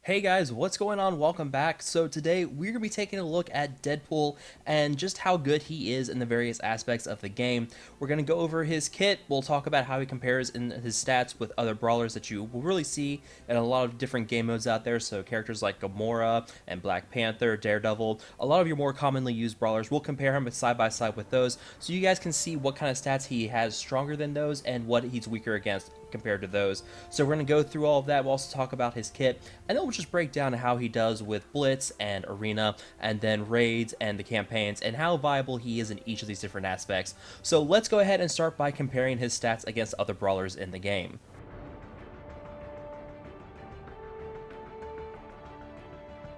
Hey guys, what's going on? Welcome back. So today we're going to be taking a look at Deadpool and just how good he is in the various aspects of the game. We're going to go over his kit, we'll talk about how he compares in his stats with other brawlers that you will really see in a lot of different game modes out there. So characters like Gamora and Black Panther, Daredevil, a lot of your more commonly used brawlers, we'll compare him side by side with those so you guys can see what kind of stats he has stronger than those and what he's weaker against compared to those. So we're going to go through all of that. We'll also talk about his kit, and then we'll just break down how he does with Blitz and Arena, and then raids and the campaigns, and how viable he is in each of these different aspects. So let's go ahead and start by comparing his stats against other brawlers in the game.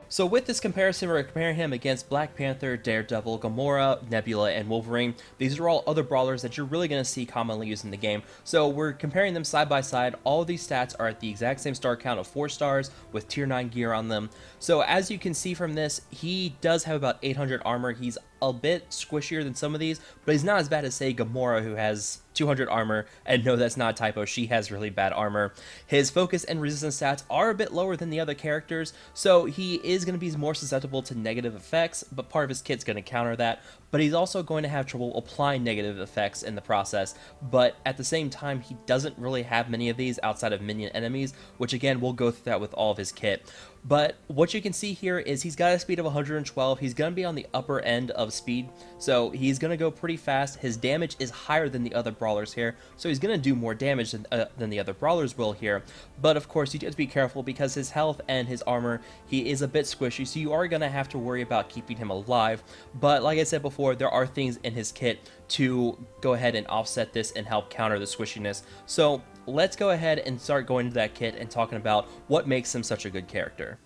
So with this comparison, we're comparing him against Black Panther, Daredevil, Gamora, Nebula, and Wolverine. These are all other brawlers that you're really going to see commonly used in the game. So we're comparing them side by side. All of these stats are at the exact same star count of 4 stars with tier 9 gear on them. So as you can see from this, he does have about 800 armor. He's a bit squishier than some of these, but he's not as bad as, say, Gamora, who has 200 armor, and no, that's not a typo, she has really bad armor. His focus and resistance stats are a bit lower than the other characters, so he is going to be more susceptible to negative effects, but part of his kit's going to counter that. But he's also going to have trouble applying negative effects in the process, but at the same time, he doesn't really have many of these outside of minion enemies, which again, we'll go through that with all of his kit. But what you can see here is he's got a speed of 112, he's going to be on the upper end of speed, so he's going to go pretty fast. His damage is higher than the other brawlers here, so he's going to do more damage than the other brawlers will here. But of course, you do have to be careful because his health and his armor, he is a bit squishy, so you are going to have to worry about keeping him alive. But like I said before, there are things in his kit to go ahead and offset this and help counter the squishiness. So let's go ahead and start going into that kit and talking about what makes him such a good character.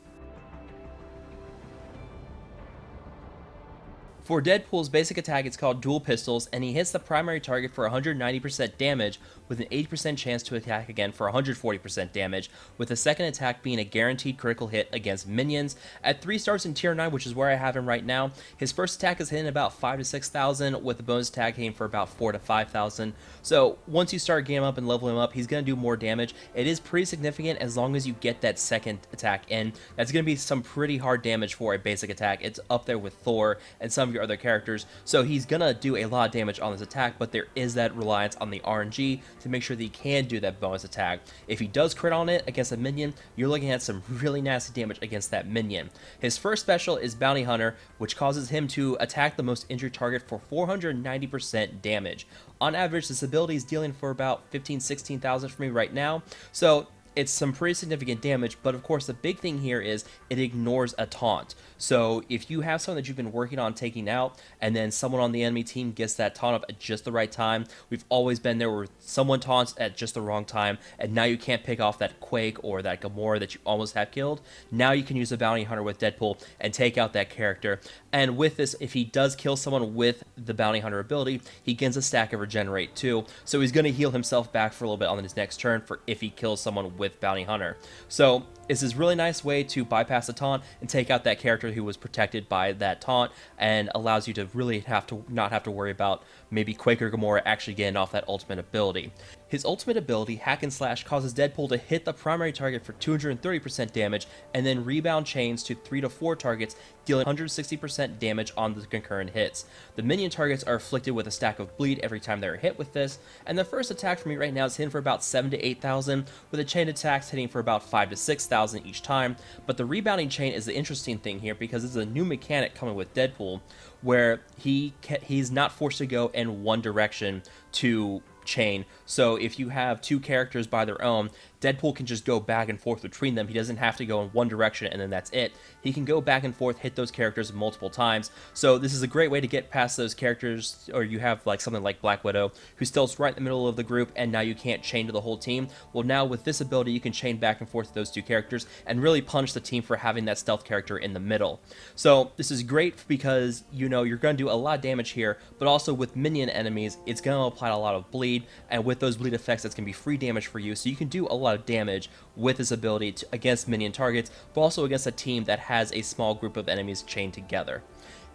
For Deadpool's basic attack, it's called Dual Pistols, and he hits the primary target for 190% damage with an 80% chance to attack again for 140% damage, with the second attack being a guaranteed critical hit against minions. At 3 stars in tier 9, which is where I have him right now, his first attack is hitting about 5,000 to 6,000, with the bonus attack hitting for about 4,000 to 5,000. So once you start getting him up and level him up, he's going to do more damage. It is pretty significant as long as you get that second attack in. That's going to be some pretty hard damage for a basic attack. It's up there with Thor and some of your other characters, so he's gonna do a lot of damage on this attack, but there is that reliance on the RNG to make sure that he can do that bonus attack. If he does crit on it against a minion, you're looking at some really nasty damage against that minion. His first special is Bounty Hunter, which causes him to attack the most injured target for 490% damage. On average, this ability is dealing for about 15,000-16,000 for me right now, so it's some pretty significant damage, but of course the big thing here is it ignores a taunt. So if you have someone that you've been working on taking out, and then someone on the enemy team gets that taunt up at just the right time, we've always been there where someone taunts at just the wrong time, and now you can't pick off that Quake or that Gamora that you almost have killed. Now you can use a Bounty Hunter with Deadpool and take out that character. And with this, if he does kill someone with the Bounty Hunter ability, he gains a stack of Regenerate too, so he's going to heal himself back for a little bit on his next turn for if he kills someone with Bounty Hunter. So it's this really nice way to bypass the taunt and take out that character who was protected by that taunt, and allows you to really not have to worry about maybe Quake or Gamora actually getting off that ultimate ability. His ultimate ability, Hack and Slash, causes Deadpool to hit the primary target for 230% damage and then rebound chains to 3 to 4 targets, dealing 160% damage on the concurrent hits. The minion targets are afflicted with a stack of bleed every time they're hit with this, and the first attack for me right now is hitting for about 7,000 to 8,000, with the chain attacks hitting for about 5,000 to 6,000 each time. But the rebounding chain is the interesting thing here because it's a new mechanic coming with Deadpool where he's not forced to go in one direction to chain. So if you have 2 characters by their own, Deadpool can just go back and forth between them. He doesn't have to go in one direction and then that's it. He can go back and forth, hit those characters multiple times. So this is a great way to get past those characters, or you have like something like Black Widow who's still right in the middle of the group and now you can't chain to the whole team. Well, now with this ability you can chain back and forth to those 2 characters and really punish the team for having that stealth character in the middle. So this is great because you know you're going to do a lot of damage here, but also with minion enemies it's going to apply a lot of bleed, and with those bleed effects that's going to be free damage for you, so you can do a lot of damage with this ability against minion targets, but also against a team that has a small group of enemies chained together.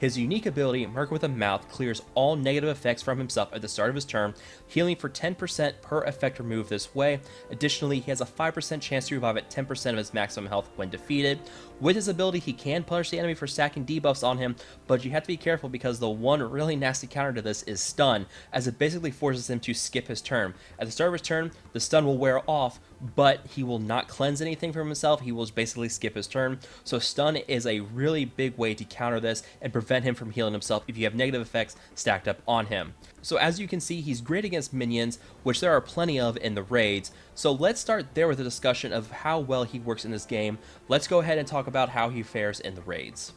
His unique ability, Merc with a Mouth, clears all negative effects from himself at the start of his turn, healing for 10% per effect removed this way. Additionally, he has a 5% chance to revive at 10% of his maximum health when defeated. With his ability, he can punish the enemy for stacking debuffs on him, but you have to be careful because the one really nasty counter to this is stun, as it basically forces him to skip his turn. At the start of his turn, the stun will wear off, but he will not cleanse anything from himself. He will basically skip his turn. So stun is a really big way to counter this and prevent him from healing himself if you have negative effects stacked up on him. So as you can see, he's great against minions, which there are plenty of in the raids. So let's start there with a discussion of how well he works in this game. Let's go ahead and talk about how he fares in the raids.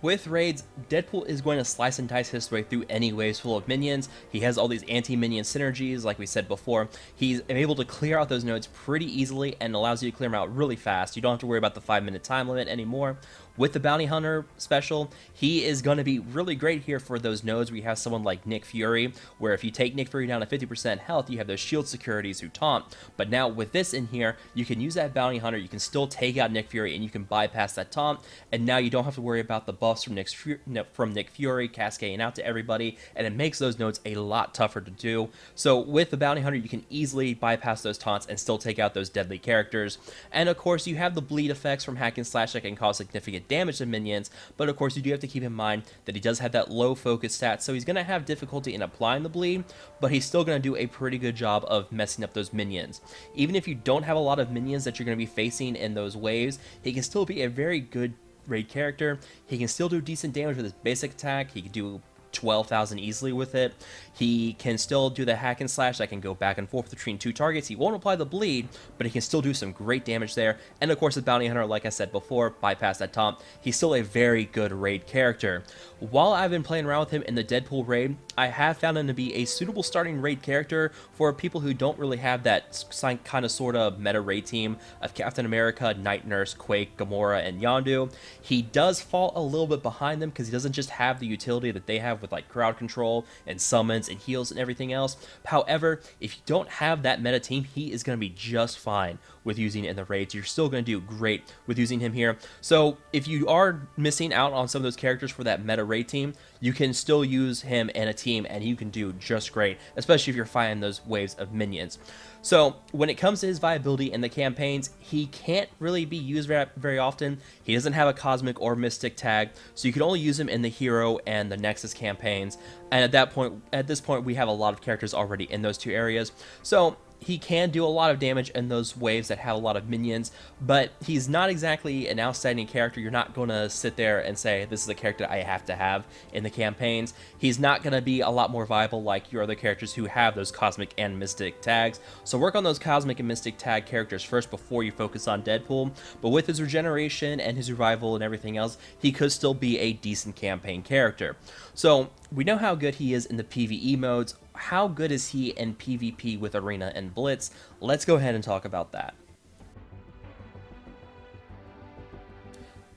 With raids, Deadpool is going to slice and dice his way through any waves full of minions. He has all these anti-minion synergies, like we said before. He's able to clear out those nodes pretty easily and allows you to clear them out really fast. You don't have to worry about the 5-minute time limit anymore. With the Bounty Hunter special, he is going to be really great here for those nodes where you have someone like Nick Fury, where if you take Nick Fury down to 50% health, you have those shield securities who taunt. But now with this in here, you can use that Bounty Hunter, you can still take out Nick Fury, and you can bypass that taunt, and now you don't have to worry about the buffs from Nick Fury cascading out to everybody, and it makes those nodes a lot tougher to do. So with the Bounty Hunter, you can easily bypass those taunts and still take out those deadly characters. And of course, you have the bleed effects from Hack and Slash that can cause significant damage to minions, but of course you do have to keep in mind that he does have that low focus stat, so he's going to have difficulty in applying the bleed, but he's still going to do a pretty good job of messing up those minions. Even if you don't have a lot of minions that you're going to be facing in those waves, he can still be a very good raid character. He can still do decent damage with his basic attack. He can do 12,000 easily with it. He can still do the hack and slash that can go back and forth between two targets. He won't apply the bleed, but he can still do some great damage there. And of course, the Bounty Hunter, like I said before, bypass that taunt. He's still a very good raid character. While I've been playing around with him in the Deadpool raid, I have found him to be a suitable starting raid character for people who don't really have that kind of sort of meta raid team of Captain America, Night Nurse, Quake, Gamora, and Yondu. He does fall a little bit behind them because he doesn't just have the utility that they have with like crowd control and summons and heals and everything else. However, if you don't have that meta team, he is going to be just fine with using it in the raids. You're still going to do great with using him here. So if you are missing out on some of those characters for that meta raid team, you can still use him in a team and you can do just great, especially if you're fighting those waves of minions. So when it comes to his viability in the campaigns, he can't really be used very often. He doesn't have a cosmic or mystic tag, so you can only use him in the hero and the Nexus campaigns. And at this point, we have a lot of characters already in those two areas. So he can do a lot of damage in those waves that have a lot of minions, but he's not exactly an outstanding character. You're not going to sit there and say, this is a character I have to have in the campaigns. He's not going to be a lot more viable like your other characters who have those cosmic and mystic tags. So work on those cosmic and mystic tag characters first before you focus on Deadpool. But with his regeneration and his revival and everything else, he could still be a decent campaign character. So we know how good he is in the PvE modes. How good is he in PvP with Arena and Blitz? Let's go ahead and talk about that.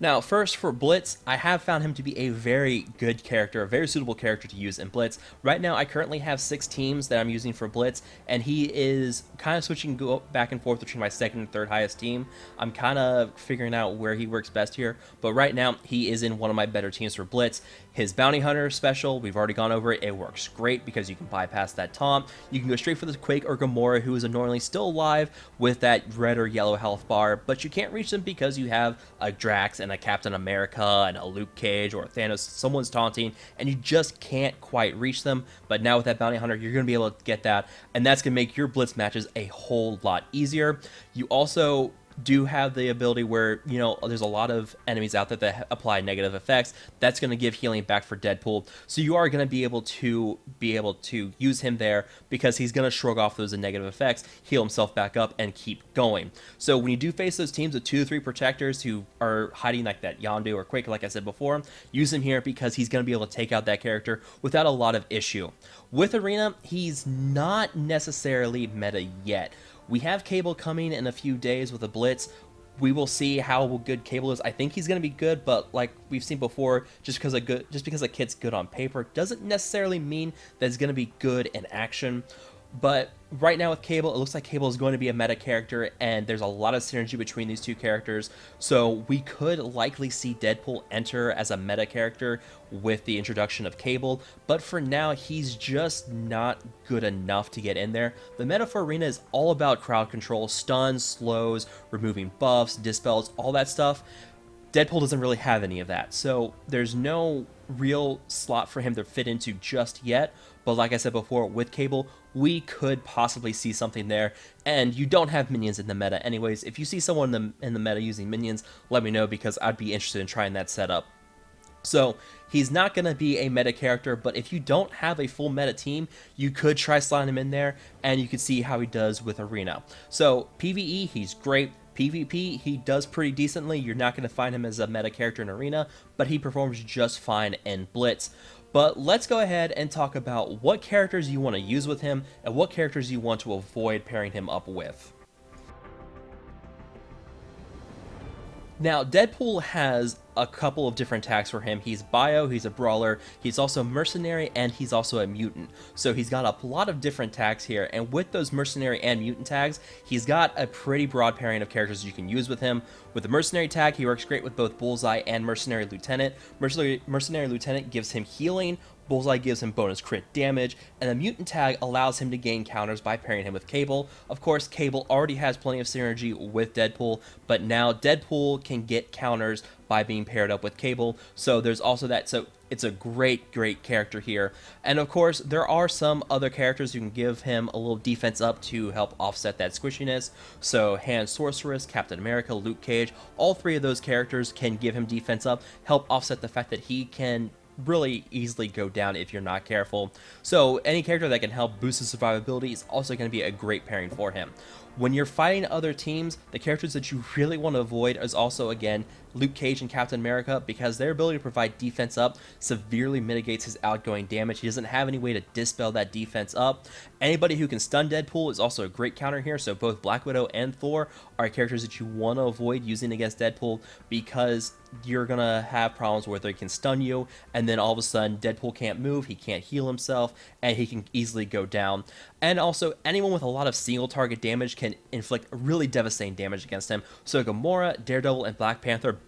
Now, first for Blitz, I have found him to be a very good character, a very suitable character to use in Blitz. Right now, I currently have 6 teams that I'm using for Blitz, and he is kind of switching back and forth between my second and third highest team. I'm kind of figuring out where he works best here, but right now, he is in one of my better teams for Blitz. His Bounty Hunter special, we've already gone over it. It works great because you can bypass that taunt. You can go straight for the Quake or Gamora, who is annoyingly still alive with that red or yellow health bar, but you can't reach them because you have a Drax and a Captain America and a Luke Cage or a Thanos. Someone's taunting, and you just can't quite reach them. But now with that Bounty Hunter, you're going to be able to get that, and that's going to make your Blitz matches a whole lot easier. You also do have the ability where, you know, there's a lot of enemies out there that apply negative effects. That's going to give healing back for Deadpool. So you are going to be able to use him there because he's going to shrug off those negative effects, heal himself back up, and keep going. So when you do face those teams of 2 to 3 protectors who are hiding like that Yondu or Quake, like I said before, use him here because he's going to be able to take out that character without a lot of issue. With Arena, he's not necessarily meta yet. We have Cable coming in a few days with a Blitz. We will see how good Cable is. I think he's going to be good, but like we've seen before, just because a kid's good on paper doesn't necessarily mean that it's going to be good in action. But right now with Cable, it looks like Cable is going to be a meta character, and there's a lot of synergy between these two characters. So we could likely see Deadpool enter as a meta character with the introduction of Cable, but for now, he's just not good enough to get in there. The meta for Arena is all about crowd control, stuns, slows, removing buffs, dispels, all that stuff. Deadpool doesn't really have any of that, so there's no real slot for him to fit into just yet. But like I said before, with Cable, we could possibly see something there. And you don't have minions in the meta anyways. If you see someone in the meta using minions, let me know, because I'd be interested in trying that setup. So he's not going to be a meta character, but if you don't have a full meta team, you could try sliding him in there, and you could see how he does with Arena. So PvE, he's great. PvP, he does pretty decently. You're not going to find him as a meta character in Arena, but he performs just fine in Blitz. But let's go ahead and talk about what characters you want to use with him and what characters you want to avoid pairing him up with. Now, Deadpool has a couple of different tags for him. He's bio, he's a brawler, he's also mercenary, and he's also a mutant. So he's got a lot of different tags here, and with those mercenary and mutant tags, he's got a pretty broad pairing of characters you can use with him. With the mercenary tag, he works great with both Bullseye and Mercenary Lieutenant. Mercenary Lieutenant gives him healing, Bullseye gives him bonus crit damage, and the mutant tag allows him to gain counters by pairing him with Cable. Of course, Cable already has plenty of synergy with Deadpool, but now Deadpool can get counters by being paired up with Cable, so there's also that. So it's a great character here. And of course, there are some other characters who can give him a little defense up to help offset that squishiness. So Hand Sorceress, Captain America, Luke Cage, all three of those characters can give him defense up, help offset the fact that he can really easily go down if you're not careful. So any character that can help boost his survivability is also going to be a great pairing for him. When you're fighting other teams, the characters that you really want to avoid is also, again, Luke Cage and Captain America, because their ability to provide defense up severely mitigates his outgoing damage. He doesn't have any way to dispel that defense up. Anybody who can stun Deadpool is also a great counter here, so both Black Widow and Thor are characters that you want to avoid using against Deadpool, because you're going to have problems where they can stun you, and then all of a sudden Deadpool can't move, he can't heal himself, and he can easily go down. And also, anyone with a lot of single target damage can inflict really devastating damage against him. So Gamora, Daredevil, and Black Panther,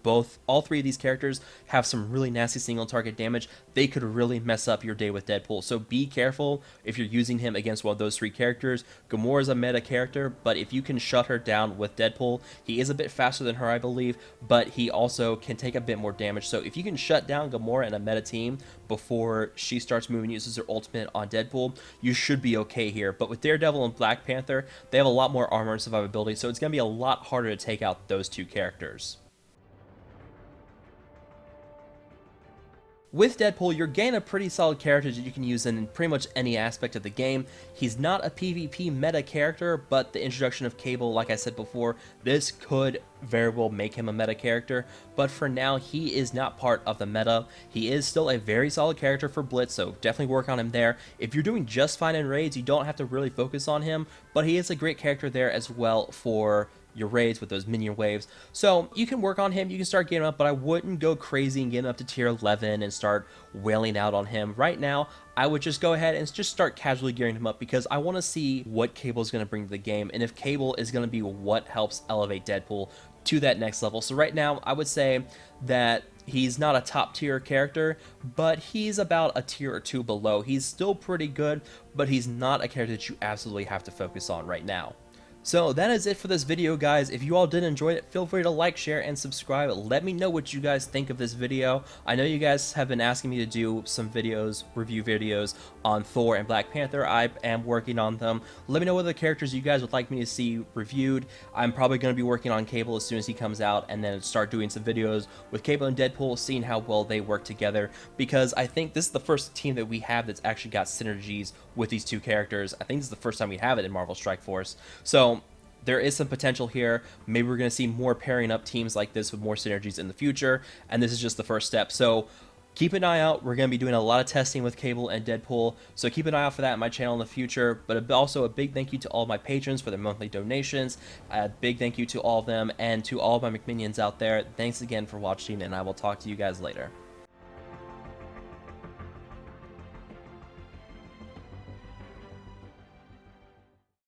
all three of these characters have some really nasty single target damage. They could really mess up your day with Deadpool. So be careful if you're using him against one of those three characters. Gamora is a meta character, but if you can shut her down with Deadpool, he is a bit faster than her, I believe, but he also can take a bit more damage. So if you can shut down Gamora in a meta team before she starts moving, uses her ultimate on Deadpool, you should be okay here. But with Daredevil and Black Panther, they have a lot more armor and survivability, so it's going to be a lot harder to take out those two characters. With Deadpool, you're gaining a pretty solid character that you can use in pretty much any aspect of the game. He's not a PvP meta character, but the introduction of Cable, like I said before, this could very well make him a meta character, but for now, he is not part of the meta. He is still a very solid character for Blitz, so definitely work on him there. If you're doing just fine in raids, you don't have to really focus on him, but he is a great character there as well for your raids with those minion waves. So you can work on him, you can start getting him up, but I wouldn't go crazy and get him up to tier 11 and start wailing out on him. Right now, I would just go ahead and just start casually gearing him up, because I want to see what Cable is going to bring to the game, and if Cable is going to be what helps elevate Deadpool to that next level. So right now, I would say that he's not a top tier character, but he's about a tier or two below. He's still pretty good, but he's not a character that you absolutely have to focus on right now. So that is it for this video, guys. If you all did enjoy it, feel free to like, share, and subscribe. Let me know what you guys think of this video. I know you guys have been asking me to do some videos, review videos on Thor and Black Panther. I am working on them. Let me know what other characters you guys would like me to see reviewed. I'm probably going to be working on Cable as soon as he comes out, and then start doing some videos with Cable and Deadpool, seeing how well they work together, because I think this is the first team that we have that's actually got synergies with these two characters. I think this is the first time we have it in Marvel Strike Force. So there is some potential here. Maybe we're going to see more pairing up teams like this with more synergies in the future, and this is just the first step. So keep an eye out. We're going to be doing a lot of testing with Cable and Deadpool, so keep an eye out for that on my channel in the future. But also a big thank you to all my patrons for their monthly donations. A big thank you to all of them, and to all of my McMinions out there. Thanks again for watching, and I will talk to you guys later.